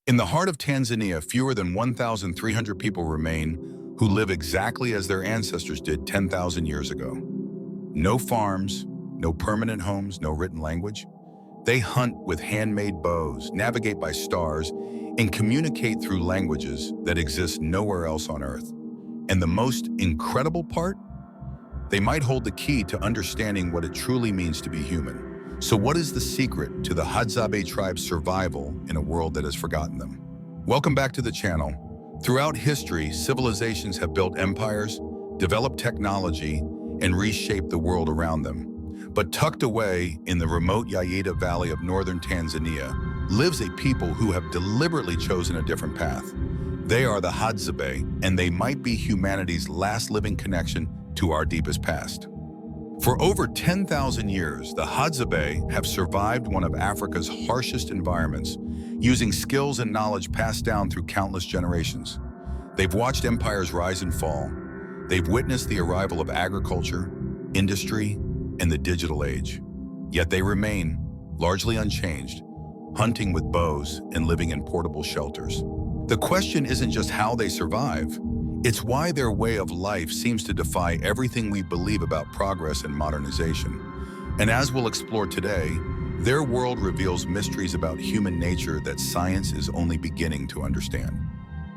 In the heart of Tanzania, fewer than 1,300 people remain who live exactly as their ancestors did 10,000 years ago. No farms, no permanent homes, no written language. They hunt with handmade bows, navigate by stars, and communicate through languages that exist nowhere else on Earth. And the most incredible part? They might hold the key to understanding what it truly means to be human. So what is the secret to the Hadzabe tribe's survival in a world that has forgotten them? Welcome back to the channel. Throughout history, civilizations have built empires, developed technology, and reshaped the world around them. But tucked away in the remote Yaita Valley of northern Tanzania lives a people who have deliberately chosen a different path. They are the Hadzabe, and they might be humanity's last living connection to our deepest past. For over 10,000 years, the Hadzabe have survived one of Africa's harshest environments, using skills and knowledge passed down through countless generations. They've watched empires rise and fall. They've witnessed the arrival of agriculture, industry, and the digital age. Yet they remain, largely unchanged, hunting with bows and living in portable shelters. The question isn't just how they survive, it's why their way of life seems to defy everything we believe about progress and modernization. And as we'll explore today, their world reveals mysteries about human nature that science is only beginning to understand.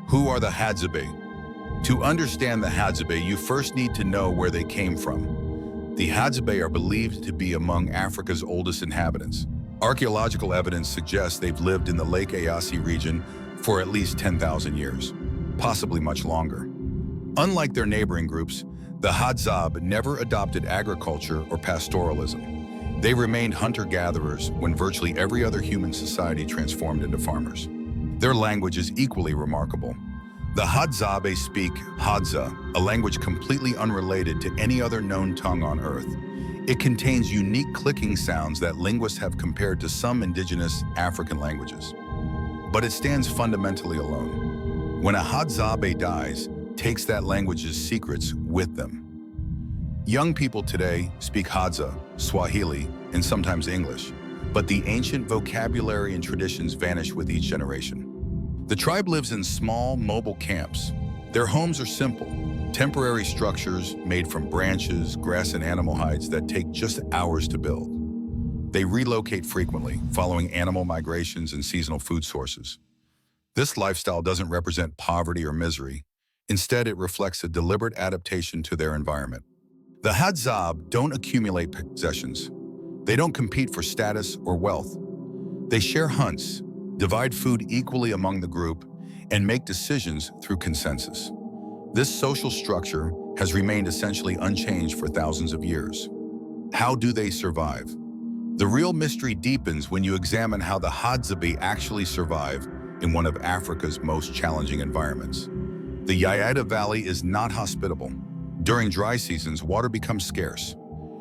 Who are the Hadzabe? To understand the Hadzabe, you first need to know where they came from. The Hadzabe are believed to be among Africa's oldest inhabitants. Archaeological evidence suggests they've lived in the Lake Eyasi region for at least 10,000 years, possibly much longer. Unlike their neighboring groups, the Hadzabe never adopted agriculture or pastoralism. They remained hunter-gatherers when virtually every other human society transformed into farmers. Their language is equally remarkable. The Hadzabe speak hadza, a language completely unrelated to any other known tongue on Earth. It contains unique clicking sounds that linguists have compared to some indigenous African languages. But it stands fundamentally alone. When a Hadzabe dies, takes that language's secrets with them. Young people today speak Hadza, Swahili, and sometimes English, but the ancient vocabulary and traditions vanish with each generation. The tribe lives in small, mobile camps. Their homes are simple, temporary structures made from branches, grass, and animal hides that take just hours to build. They relocate frequently, following animal migrations and seasonal food sources. This lifestyle doesn't represent poverty or misery. Instead, it reflects a deliberate adaptation to their environment. The Hadzabe don't accumulate possessions. They don't compete for status or wealth. They share hunts, divide food equally among the group, and make decisions through consensus. This social structure has remained essentially unchanged for thousands of years. How do they survive? The real mystery deepens when you examine how the Hadzabe actually survive in one of Africa's most challenging environments. The Yaita Valley is not hospitable. During dry seasons, water becomes scarce.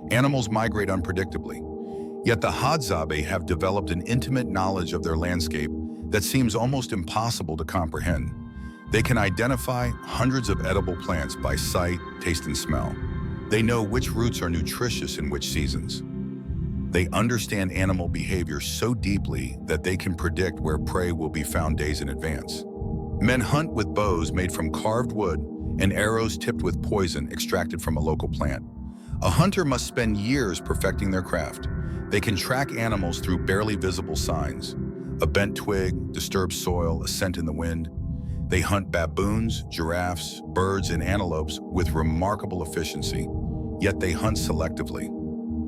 Animals migrate unpredictably. Yet the Hadzabe have developed an intimate knowledge of their landscape that seems almost impossible to comprehend. They can identify hundreds of edible plants by sight, taste, and smell. They know which roots are nutritious in which seasons. They understand animal behavior so deeply that they can predict where prey will be found days in advance. Men hunt with bows made from carved wood and arrows tipped with poison extracted from a local plant. A hunter must spend years perfecting their craft. They can track animals through barely visible signs: a bent twig, disturbed soil, a scent in the wind. They hunt baboons, giraffes, birds, and antelopes with remarkable efficiency, yet they hunt selectively,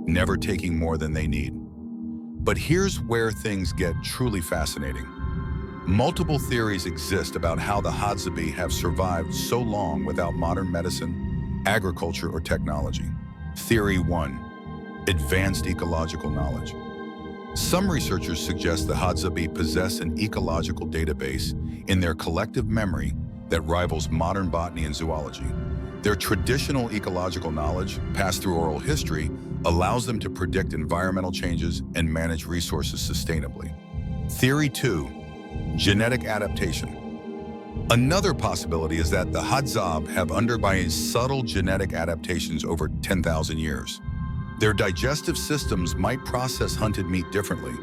never taking more than they need. But here's where things get truly fascinating. Multiple theories exist about how the Hadzabe have survived so long without modern medicine, agriculture, or technology. Theory 1. Advanced ecological knowledge. Some researchers suggest the Hadzabe possess an ecological database in their collective memory that rivals modern botany and zoology. Their traditional ecological knowledge, passed through oral history, allows them to predict environmental changes and manage resources sustainably. Theory 2. Genetic adaptation. Another possibility is that the Hadzabe have undergone subtle genetic adaptations over 10,000 years. Their digestive systems might process hunted meat differently.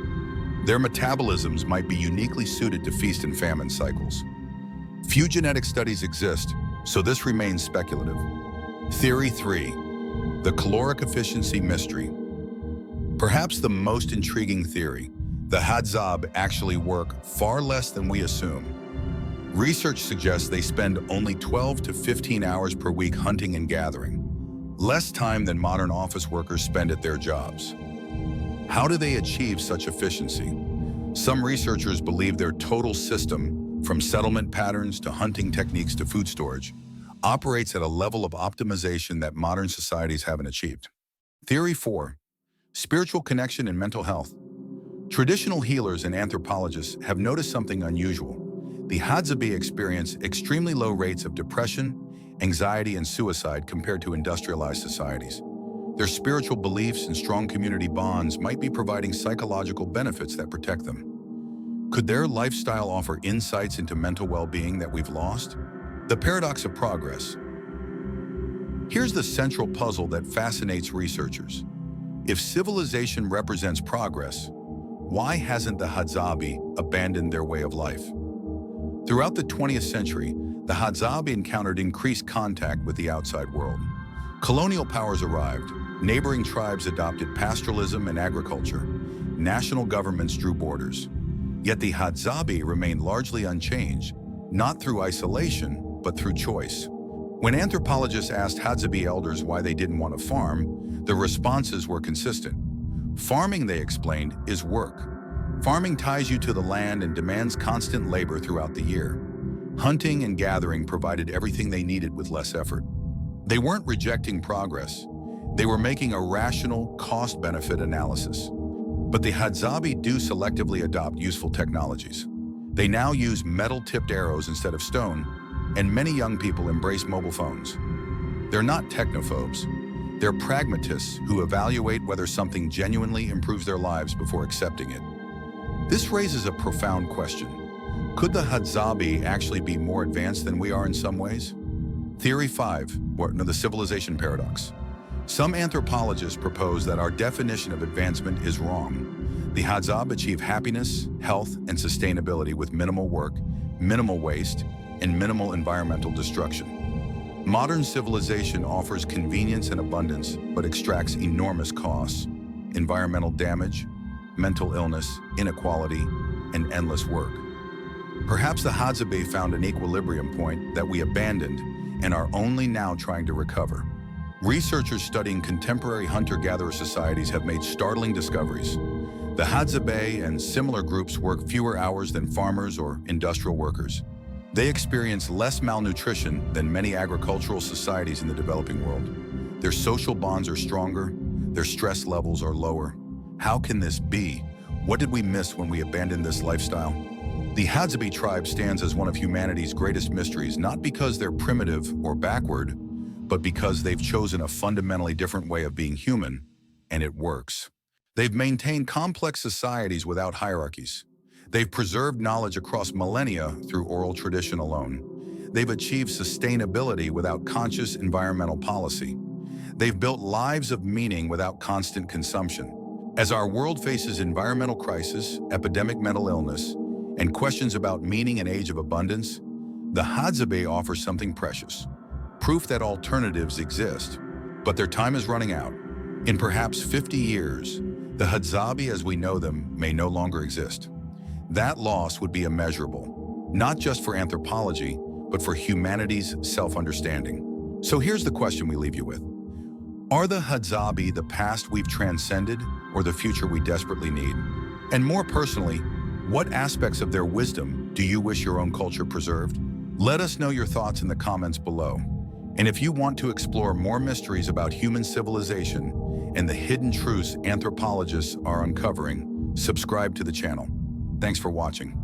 Their metabolisms might be uniquely suited to feast and famine cycles. Few genetic studies exist, so this remains speculative. Theory 3. The caloric efficiency mystery. Perhaps the most intriguing theory, the Hadzabe actually work far less than we assume. Research suggests they spend only 12 to 15 hours per week hunting and gathering, less time than modern office workers spend at their jobs. How do they achieve such efficiency? Some researchers believe their total system, from settlement patterns to hunting techniques to food storage, operates at a level of optimization that modern societies haven't achieved. Theory 4. Spiritual connection and mental health. Traditional healers and anthropologists have noticed something unusual. The Hadzabe experience extremely low rates of depression, anxiety, and suicide compared to industrialized societies. Their spiritual beliefs and strong community bonds might be providing psychological benefits that protect them. Could their lifestyle offer insights into mental well-being that we've lost? The paradox of progress. Here's the central puzzle that fascinates researchers. If civilization represents progress, why hasn't the Hadzabe abandoned their way of life? Throughout the 20th century, the Hadzabe encountered increased contact with the outside world. Colonial powers arrived, neighboring tribes adopted pastoralism and agriculture, national governments drew borders. Yet the Hadzabe remained largely unchanged, not through isolation, but through choice. When anthropologists asked Hadzabe elders why they didn't want to farm, the responses were consistent. Farming, they explained, is work. Farming ties you to the land and demands constant labor throughout the year. Hunting and gathering provided everything they needed with less effort. They weren't rejecting progress. They were making a rational cost-benefit analysis. But the Hadzabe do selectively adopt useful technologies. They now use metal-tipped arrows instead of stone, and many young people embrace mobile phones. They're not technophobes. They're pragmatists who evaluate whether something genuinely improves their lives before accepting it. This raises a profound question. Could the Hadzabe actually be more advanced than we are in some ways? Theory 5, the civilization paradox. Some anthropologists propose that our definition of advancement is wrong. The Hadzabe achieve happiness, health, and sustainability with minimal work, minimal waste, and minimal environmental destruction. Modern civilization offers convenience and abundance, but extracts enormous costs, environmental damage, mental illness, inequality, and endless work. Perhaps the Hadzabe found an equilibrium point that we abandoned and are only now trying to recover. Researchers studying contemporary hunter-gatherer societies have made startling discoveries. The Hadzabe and similar groups work fewer hours than farmers or industrial workers. They experience less malnutrition than many agricultural societies in the developing world. Their social bonds are stronger, their stress levels are lower. How can this be? What did we miss when we abandoned this lifestyle? The Hadzabe tribe stands as one of humanity's greatest mysteries, not because they're primitive or backward, but because they've chosen a fundamentally different way of being human, and it works. They've maintained complex societies without hierarchies. They've preserved knowledge across millennia through oral tradition alone. They've achieved sustainability without conscious environmental policy. They've built lives of meaning without constant consumption. As our world faces environmental crisis, epidemic mental illness, and questions about meaning and age of abundance, the Hadzabe offers something precious. Proof that alternatives exist, but their time is running out. In perhaps 50 years, the Hadzabe as we know them may no longer exist. That loss would be immeasurable, not just for anthropology, but for humanity's self-understanding. So here's the question we leave you with. Are the Hadzabe the past we've transcended or the future we desperately need? And more personally, what aspects of their wisdom do you wish your own culture preserved? Let us know your thoughts in the comments below. And if you want to explore more mysteries about human civilization and the hidden truths anthropologists are uncovering, subscribe to the channel. Thanks for watching.